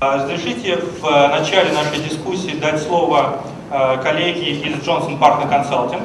Разрешите в начале нашей дискуссии дать слово коллеге из Johnson Partner Consulting,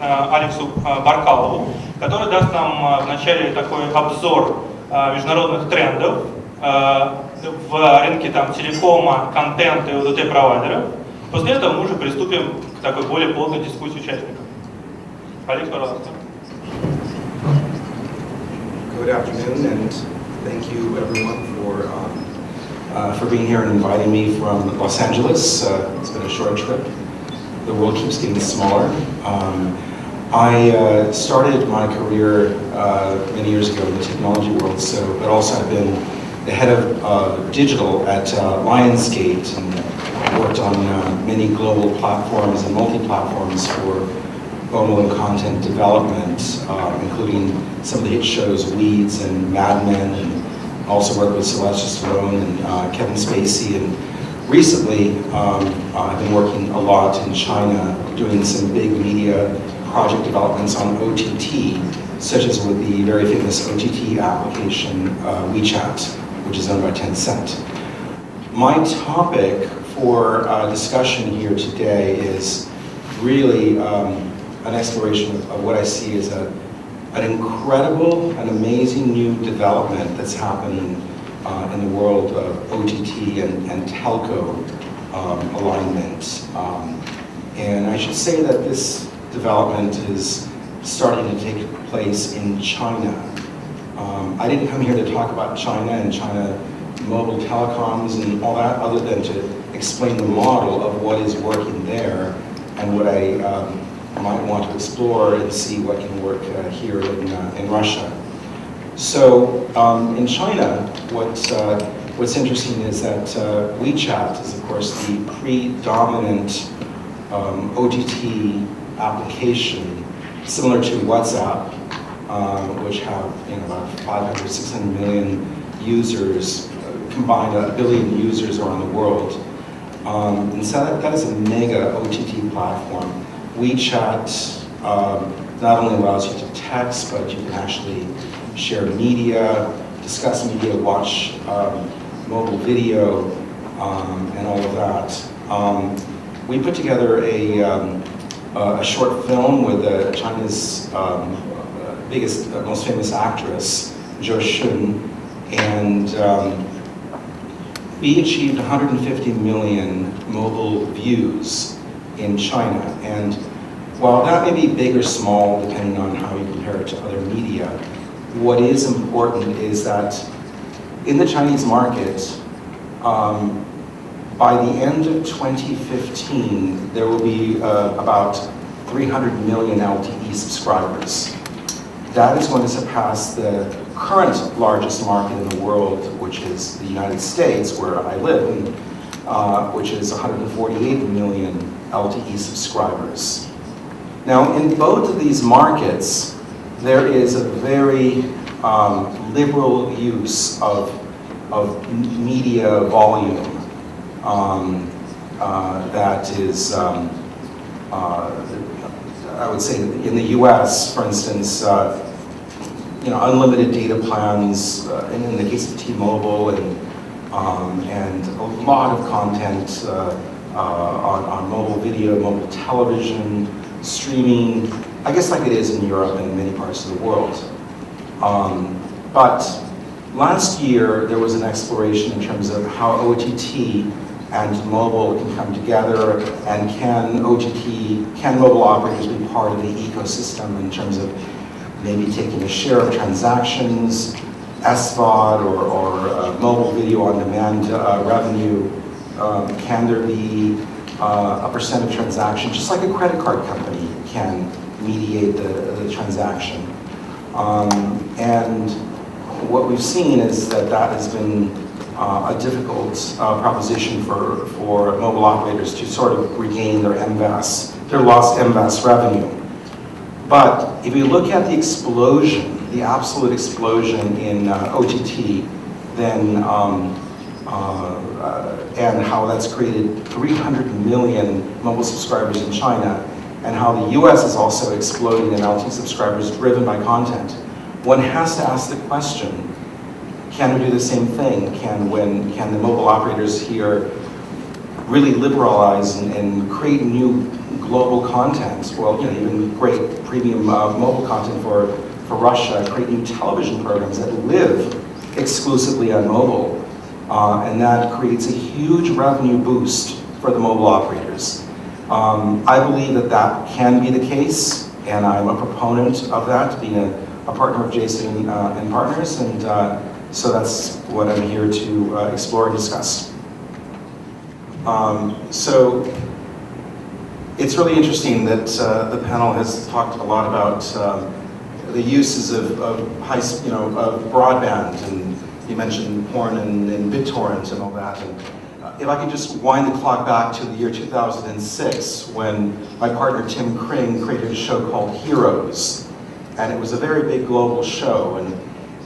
Алексу Баркалову, который даст нам в начале такой обзор международных трендов в рынке телекома, контента и OTT-провайдеров. После этого мы уже приступим к такой более плотной дискуссии участников. Алекс, пожалуйста. Good afternoon, and thank you everyone for being here and inviting me from Los Angeles. It's been a short trip. The world keeps getting smaller. I started my career many years ago in the technology world, but also I've been the head of digital at Lionsgate and worked on many global platforms and multi-platforms for photo and content development, including some of the hit shows Weeds and Mad Men, and also worked with Sylvester Stallone and Kevin Spacey. And recently, I've been working a lot in China, doing some big media project developments on OTT, such as with the very famous OTT application WeChat, which is owned by Tencent. My topic for discussion here today is really an exploration of what I see as an incredible and amazing new development that's happening in the world of OTT and telco alignment. And I should say that this development is starting to take place in China. I didn't come here to talk about China and China mobile telecoms and all that, other than to explain the model of what is working there and what I might want to explore and see what can work here in Russia. So in China, what's interesting is that WeChat is, of course, the predominant OTT application, similar to WhatsApp, which have about 500, 600 million users, combined 1 billion users around the world. And so that is a mega OTT platform. WeChat not only allows you to text, but you can actually share media, discuss media, watch mobile video, and all of that. We put together a short film with China's biggest, most famous actress, Zhou Xun, and we achieved 150 million mobile views in China. And while that may be big or small, depending on how you compare it to other media, what is important is that in the Chinese market, by the end of 2015, there will be about 300 million LTE subscribers. That is going to surpass the current largest market in the world, which is the United States, where I live, which is 148 million LTE subscribers. Now, in both of these markets, there is a very liberal use of media volume that is, I would say, in the US, for instance, unlimited data plans, and in the case of T-Mobile, and a lot of content on mobile video, mobile television, streaming, I guess like it is in Europe and many parts of the world. But last year, there was an exploration in terms of how OTT and mobile can come together, and can mobile operators be part of the ecosystem in terms of maybe taking a share of transactions, SVOD or mobile video on demand revenue. Can there be a percent of transaction, just like a credit card company can mediate the transaction? And what we've seen is that has been a difficult proposition for mobile operators to sort of regain their MVAS, their lost MVAS revenue. But if you look at the explosion, the absolute explosion in OTT, then and how that's created 300 million mobile subscribers in China, and how the US is also exploding in LTE subscribers driven by content, one has to ask the question, can we do the same thing? Can the mobile operators here really liberalize and create new global content? Well, even great premium mobile content for Russia, create new television programs that live exclusively on mobile. And that creates a huge revenue boost for the mobile operators. I believe that can be the case, and I'm a proponent of that, being a partner of Jason and Partners, and so that's what I'm here to explore and discuss. So it's really interesting that the panel has talked a lot about the uses of broadband, and you mentioned porn and BitTorrent and all that. And if I could just wind the clock back to the year 2006, when my partner Tim Kring created a show called Heroes, and it was a very big global show,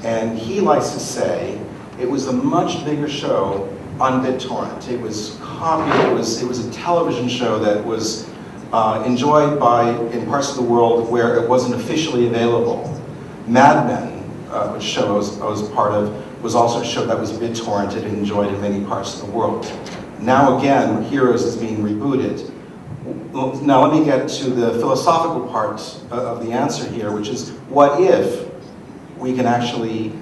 and he likes to say it was a much bigger show on BitTorrent. It was copied. It was a television show that was enjoyed in parts of the world where it wasn't officially available. Mad Men, which show I was part of, was also a show that was BitTorrented and enjoyed in many parts of the world. Now again, Heroes is being rebooted. Now let me get to the philosophical part of the answer here, which is, what if we can actually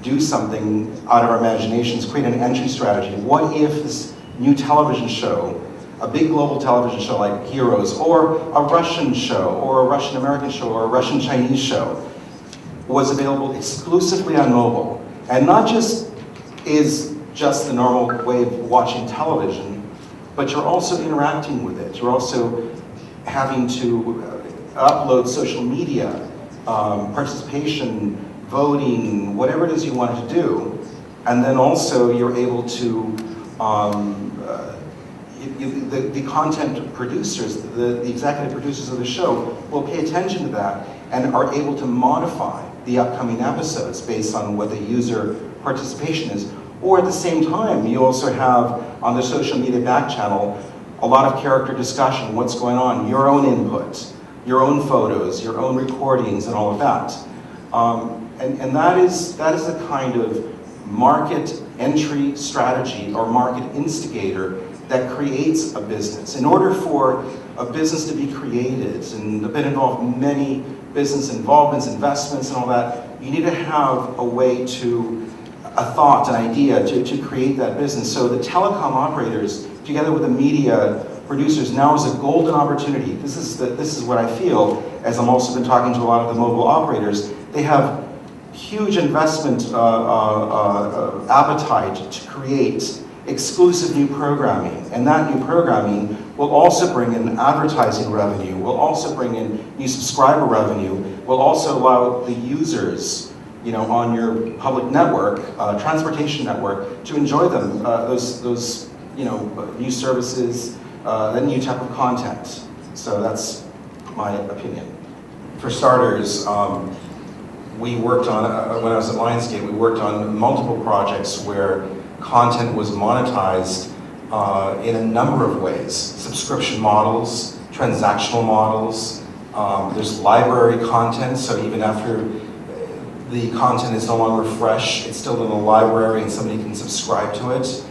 do something out of our imaginations, create an entry strategy? What if this new television show, a big global television show like Heroes, or a Russian show, or a Russian-American show, or a Russian-Chinese show, was available exclusively on mobile, and not just the normal way of watching television, but you're also interacting with it. You're also having to upload social media, participation, voting, whatever it is you want to do, and then also you're able to, the content producers, the executive producers of the show will pay attention to that and are able to modify the upcoming episodes based on what the user participation is. Or at the same time, you also have on the social media back channel a lot of character discussion, what's going on, your own input, your own photos, your own recordings, and all of that. And that is a kind of market entry strategy or market instigator that creates a business. In order for a business to be created, and I've been involved in many business involvements, investments, and all that, you need to have a way to, a thought, an idea to create that business. So the telecom operators, together with the media producers, now is a golden opportunity. This is what I feel, as I'm also been talking to a lot of the mobile operators. They have huge investment appetite to create exclusive new programming, and that new programming will also bring in advertising revenue, will also bring in new subscriber revenue, will also allow the users, on your public network, transportation network, to enjoy them, those new services, the new type of content. So that's my opinion. For starters, we worked on, when I was at Lionsgate, we worked on multiple projects where content was monetized in a number of ways. Subscription models, transactional models, there's library content, so even after the content is no longer fresh, it's still in the library and somebody can subscribe to it.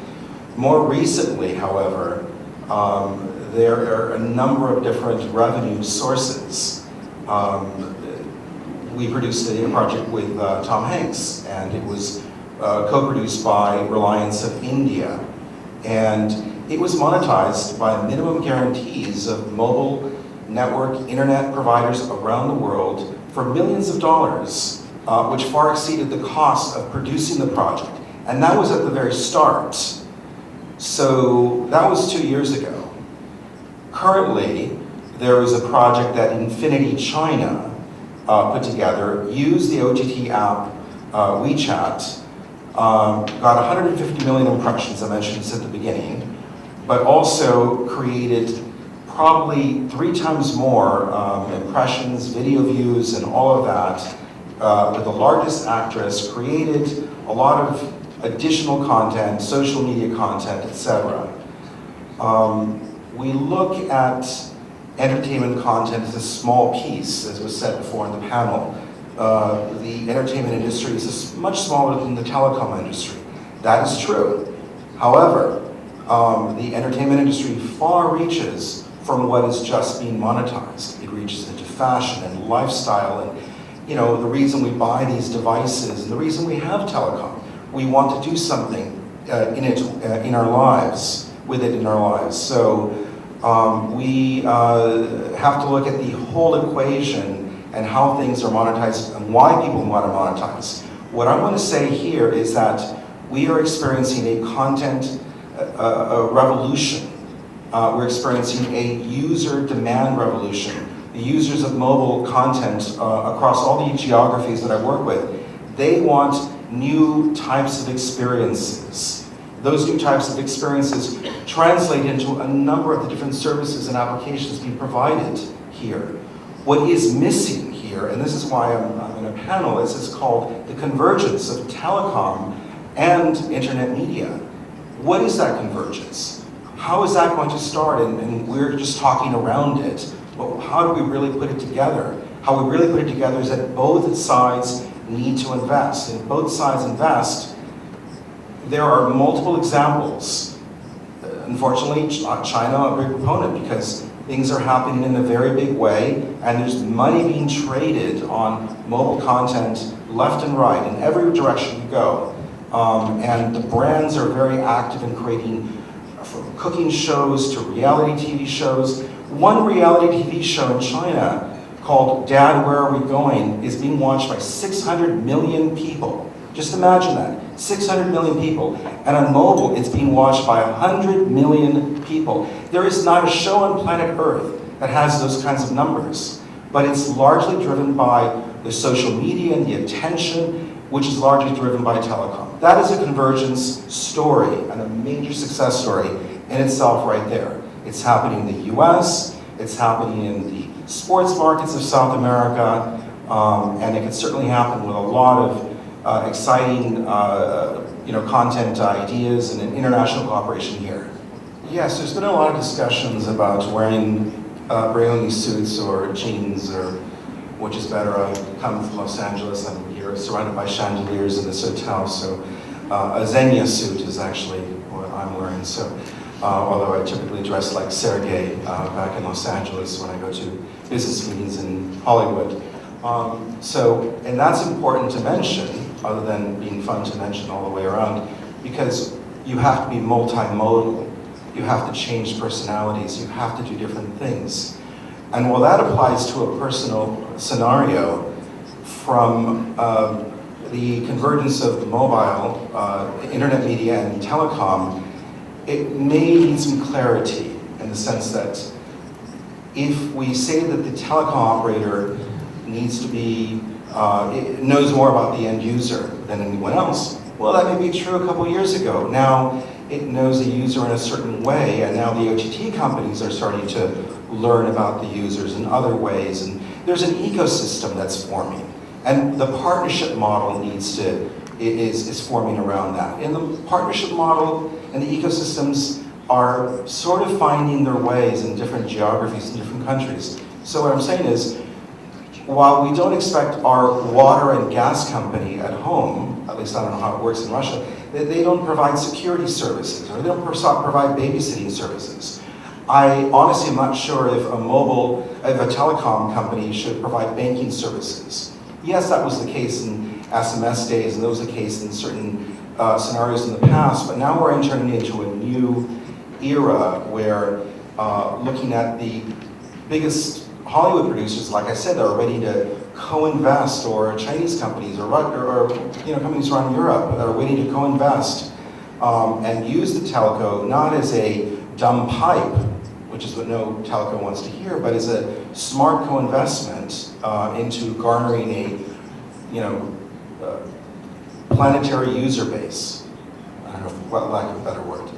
More recently, however, there are a number of different revenue sources. We produced a project with Tom Hanks, and it was co-produced by Reliance of India. And it was monetized by minimum guarantees of mobile network internet providers around the world for millions of dollars, which far exceeded the cost of producing the project. And that was at the very start. So that was 2 years ago. Currently, there is a project that Infinity China put together, used the OTT app WeChat, got 150 million impressions, I mentioned this at the beginning, but also created probably 3 times more impressions, video views, and all of that, with the largest actress, created a lot of additional content, social media content, etc. We look at entertainment content as a small piece, as was said before in the panel. the entertainment industry is much smaller than the telecom industry. That is true. However, the entertainment industry far reaches from what is just being monetized. It reaches into fashion and lifestyle and, you know, the reason we buy these devices and the reason we have telecom. We want to do something in our lives, with it in our lives. So we have to look at the whole equation and how things are monetized and why people want to monetize. What I want to say here is that we are experiencing a content revolution. We're experiencing a user demand revolution. The users of mobile content across all the geographies that I work with, they want new types of experiences. Those new types of experiences translate into a number of the different services and applications being provided here. What is missing here, and this is why I'm in a panel, is it's called the convergence of telecom and internet media. What is that convergence? How is that going to start? And we're just talking around it. But how do we really put it together? How we really put it together is that both sides need to invest. And if both sides invest, there are multiple examples. Unfortunately, China, a big proponent, because things are happening in a very big way, and there's money being traded on mobile content left and right, in every direction you go. And the brands are very active in creating, from cooking shows to reality TV shows. One reality TV show in China called Dad, Where Are We Going? Is being watched by 600 million people. Just imagine that, 600 million people. And on mobile, it's being watched by 100 million people. There is not a show on planet Earth that has those kinds of numbers, but it's largely driven by the social media and the attention, which is largely driven by telecom. That is a convergence story and a major success story in itself right there. It's happening in the US, it's happening in the sports markets of South America, and it can certainly happen with a lot of exciting content ideas and an international cooperation here. Yes, there's been a lot of discussions about wearing Brioni suits or jeans or which is better. I come from Los Angeles, I'm here surrounded by chandeliers in this hotel, so a Xenia suit is actually what I'm wearing. So, although I typically dress like Sergey back in Los Angeles when I go to business meetings in Hollywood. And that's important to mention, other than being fun to mention all the way around, because you have to be multimodal. You have to change personalities. You have to do different things. And while that applies to a personal scenario, from the convergence of the mobile, internet media, and telecom, it may need some clarity in the sense that if we say that the telecom operator needs to be, knows more about the end user than anyone else, well, that may be true a couple years ago. Now, it knows the user in a certain way, and now the OTT companies are starting to learn about the users in other ways, and there's an ecosystem that's forming. And the partnership model is forming around that. And the partnership model and the ecosystems are sort of finding their ways in different geographies and different countries. So what I'm saying is, while we don't expect our water and gas company at home, at least I don't know how it works in Russia, they don't provide security services, or they don't provide babysitting services. I honestly am not sure if a telecom company should provide banking services. Yes, that was the case in SMS days, and that was the case in certain scenarios in the past, but now we're entering into a new era where looking at the biggest Hollywood producers, like I said, are ready to co-invest, or Chinese companies, or companies around Europe that are ready to co-invest and use the telco not as a dumb pipe, which is what no telco wants to hear, but as a smart co-investment into garnering a planetary user base. I don't know, for lack of a better word.